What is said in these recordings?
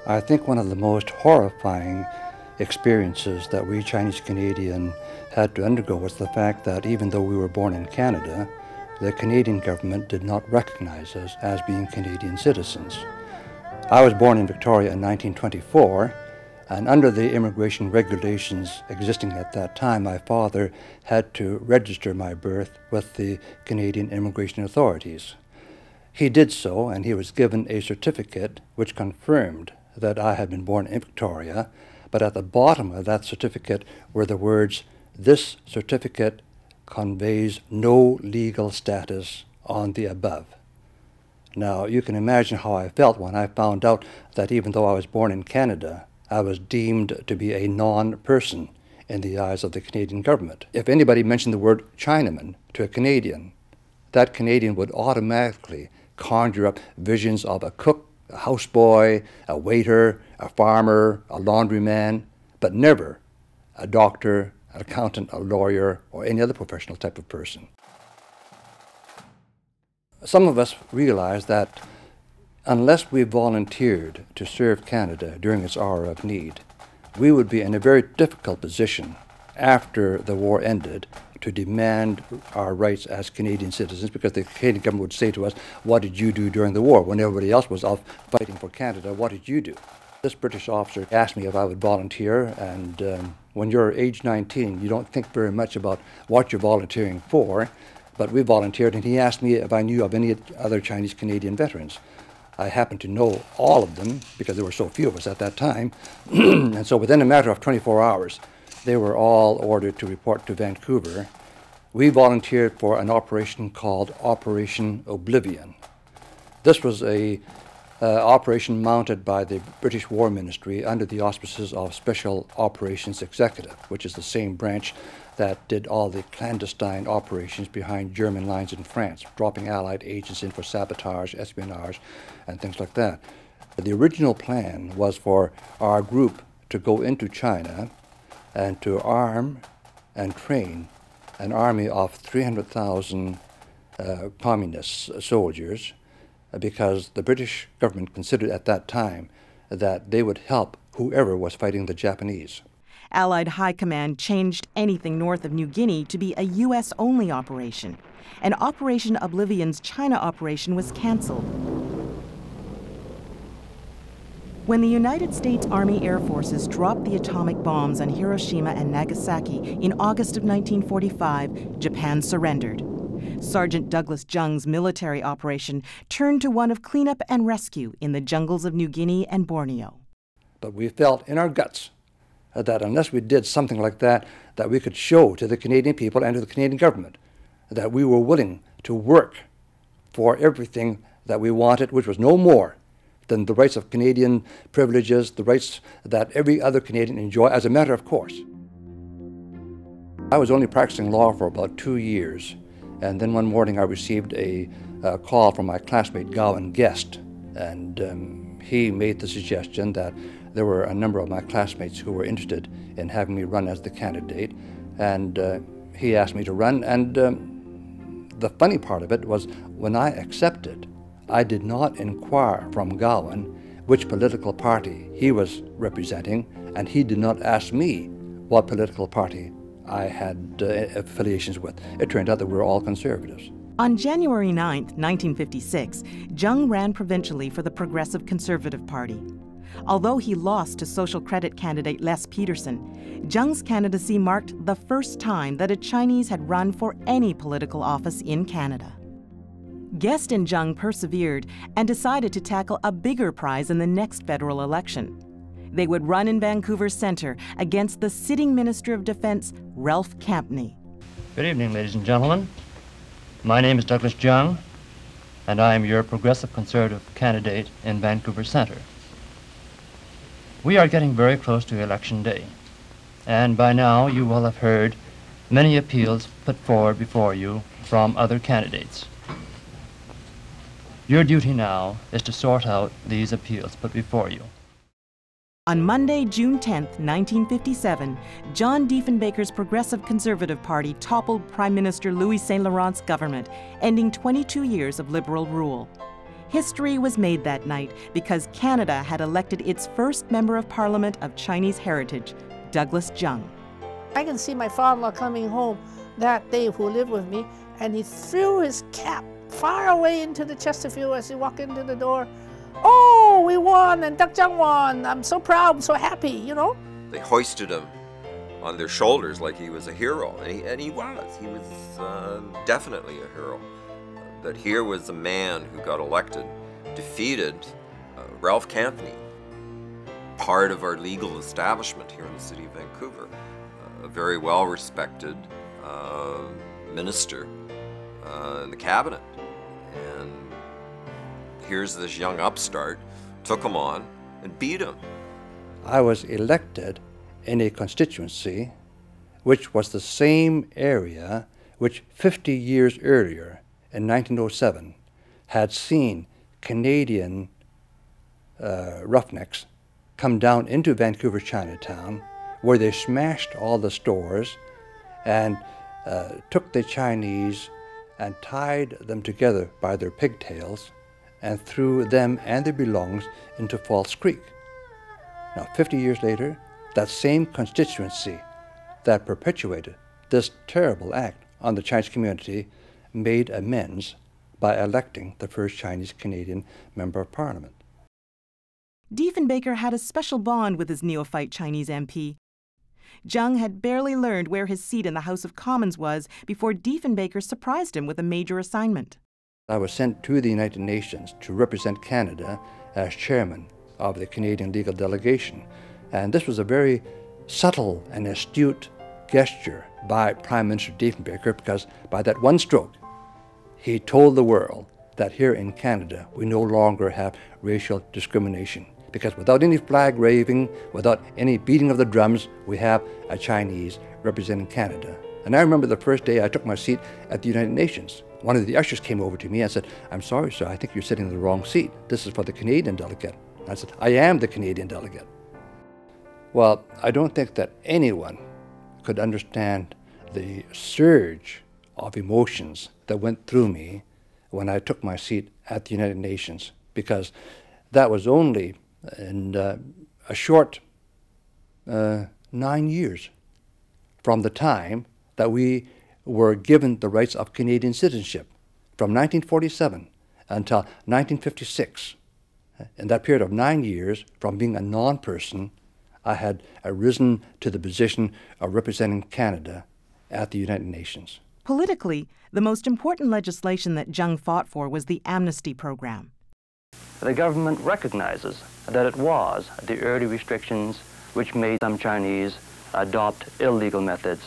I think one of the most horrifying experiences that we Chinese Canadian had to undergo was the fact that even though we were born in Canada, the Canadian government did not recognize us as being Canadian citizens. I was born in Victoria in 1924, and under the immigration regulations existing at that time, my father had to register my birth with the Canadian immigration authorities. He did so, and he was given a certificate which confirmed that I had been born in Victoria, but at the bottom of that certificate were the words, "This certificate conveys no legal status on the above." Now, you can imagine how I felt when I found out that even though I was born in Canada, I was deemed to be a non-person in the eyes of the Canadian government. If anybody mentioned the word Chinaman to a Canadian, that Canadian would automatically conjure up visions of a cook, a houseboy, a waiter, a farmer, a laundryman, but never a doctor, an accountant, a lawyer, or any other professional type of person. Some of us realize that unless we volunteered to serve Canada during its hour of need, we would be in a very difficult position after the war ended to demand our rights as Canadian citizens, because the Canadian government would say to us, "What did you do during the war? When everybody else was off fighting for Canada, what did you do?" This British officer asked me if I would volunteer, and when you're age 19, you don't think very much about what you're volunteering for, but we volunteered, and he asked me if I knew of any other Chinese Canadian veterans. I happened to know all of them because there were so few of us at that time, and so within a matter of 24 hours, they were all ordered to report to Vancouver. We volunteered for an operation called Operation Oblivion. This was a operation mounted by the British War Ministry under the auspices of Special Operations Executive, which is the same branch that did all the clandestine operations behind German lines in France, dropping Allied agents in for sabotage, espionage, and things like that. The original plan was for our group to go into China and to arm and train an army of 300,000 communist soldiers, because the British government considered at that time that they would help whoever was fighting the Japanese. Allied High Command changed anything north of New Guinea to be a U.S.-only operation, and Operation Oblivion's China operation was canceled. When the United States Army Air Forces dropped the atomic bombs on Hiroshima and Nagasaki in August of 1945, Japan surrendered. Sergeant Douglas Jung's military operation turned to one of cleanup and rescue in the jungles of New Guinea and Borneo. But we felt in our guts that unless we did something like that, that we could show to the Canadian people and to the Canadian government that we were willing to work for everything that we wanted, which was no more than the rights of Canadian privileges, the rights that every other Canadian enjoy as a matter of course. I was only practicing law for about 2 years, and then one morning I received a call from my classmate Gowan Guest, and he made the suggestion that there were a number of my classmates who were interested in having me run as the candidate, and he asked me to run, and the funny part of it was when I accepted, I did not inquire from Gowan which political party he was representing, and he did not ask me what political party I had affiliations with. It turned out that we were all conservatives. On January 9, 1956, Jung ran provincially for the Progressive Conservative Party. Although he lost to social credit candidate Les Peterson, Jung's candidacy marked the first time that a Chinese had run for any political office in Canada. Guest and Jung persevered and decided to tackle a bigger prize in the next federal election. They would run in Vancouver Centre against the sitting Minister of Defence, Ralph Campney. Good evening, ladies and gentlemen. My name is Douglas Jung, and I am your Progressive Conservative candidate in Vancouver Centre. We are getting very close to Election Day, and by now you will have heard many appeals put forward before you from other candidates. Your duty now is to sort out these appeals put before you. On Monday, June 10, 1957, John Diefenbaker's Progressive Conservative Party toppled Prime Minister Louis Saint Laurent's government, ending 22 years of Liberal rule. History was made that night because Canada had elected its first member of Parliament of Chinese heritage, Douglas Jung. I can see my father-in-law coming home that day who lived with me, and he threw his cap far away into the Chesterfield as he walked into the door. Oh, we won, and Doug Jung won. I'm so proud, I'm so happy, you know. They hoisted him on their shoulders like he was a hero, and he was. He was definitely a hero. That here was a man who got elected, defeated Ralph Campney, part of our legal establishment here in the city of Vancouver, a very well-respected minister in the cabinet. And here's this young upstart, took him on and beat him. I was elected in a constituency which was the same area which 50 years earlier, in 1907, had seen Canadian roughnecks come down into Vancouver Chinatown, where they smashed all the stores and took the Chinese and tied them together by their pigtails and threw them and their belongings into False Creek. Now, 50 years later, that same constituency that perpetuated this terrible act on the Chinese community made amends by electing the first Chinese Canadian Member of Parliament. Diefenbaker had a special bond with his neophyte Chinese MP. Jung had barely learned where his seat in the House of Commons was before Diefenbaker surprised him with a major assignment. I was sent to the United Nations to represent Canada as chairman of the Canadian legal delegation. And this was a very subtle and astute gesture by Prime Minister Diefenbaker, because by that one stroke, he told the world that here in Canada, we no longer have racial discrimination. Because without any flag waving, without any beating of the drums, we have a Chinese representing Canada. And I remember the first day I took my seat at the United Nations. One of the ushers came over to me and said, "I'm sorry, sir, I think you're sitting in the wrong seat. This is for the Canadian delegate." I said, "I am the Canadian delegate." Well, I don't think that anyone could understand the surge of emotions that went through me when I took my seat at the United Nations, because that was only in a short 9 years from the time that we were given the rights of Canadian citizenship, from 1947 until 1956. In that period of 9 years, from being a non-person, I had arisen to the position of representing Canada at the United Nations. Politically, the most important legislation that Jung fought for was the amnesty program. The government recognizes that it was the early restrictions which made some Chinese adopt illegal methods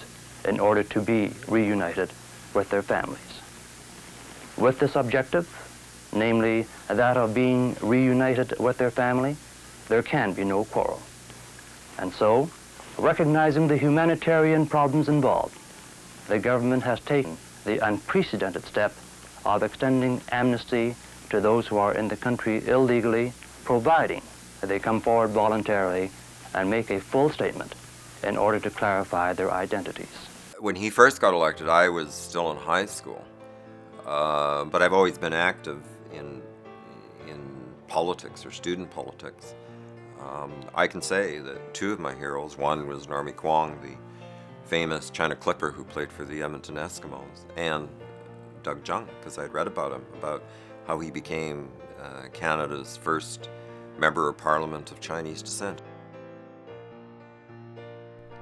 in order to be reunited with their families. With this objective, namely that of being reunited with their family, there can be no quarrel. And so, recognizing the humanitarian problems involved, the government has taken the unprecedented step of extending amnesty to those who are in the country illegally, providing that they come forward voluntarily and make a full statement in order to clarify their identities. When he first got elected, I was still in high school, but I've always been active in politics or student politics. I can say that two of my heroes, one was Normie Kwong, the famous China Clipper who played for the Edmonton Eskimos, and Doug Jung, because I'd read about him, about how he became Canada's first Member of Parliament of Chinese descent.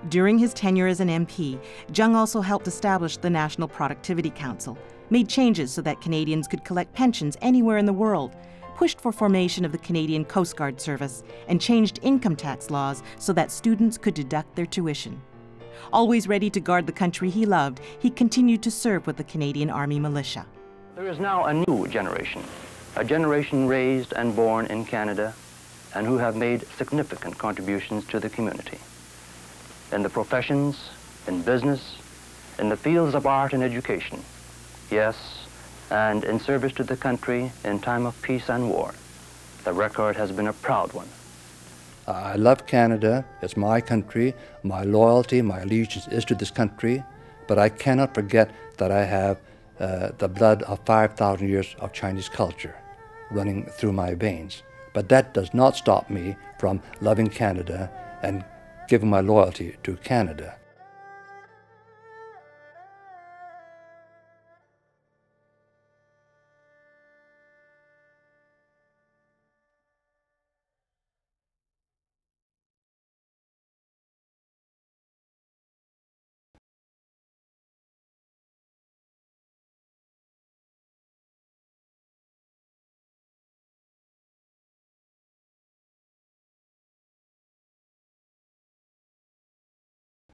During his tenure as an MP, Jung also helped establish the National Productivity Council, made changes so that Canadians could collect pensions anywhere in the world, pushed for formation of the Canadian Coast Guard Service, and changed income tax laws so that students could deduct their tuition. Always ready to guard the country he loved, he continued to serve with the Canadian Army Militia. There is now a new generation, a generation raised and born in Canada and who have made significant contributions to the community. In the professions, in business, in the fields of art and education, yes, and in service to the country in time of peace and war. The record has been a proud one. I love Canada. It's my country. My loyalty, my allegiance is to this country, but I cannot forget that I have the blood of 5,000 years of Chinese culture. running through my veins. But that does not stop me from loving Canada and giving my loyalty to Canada.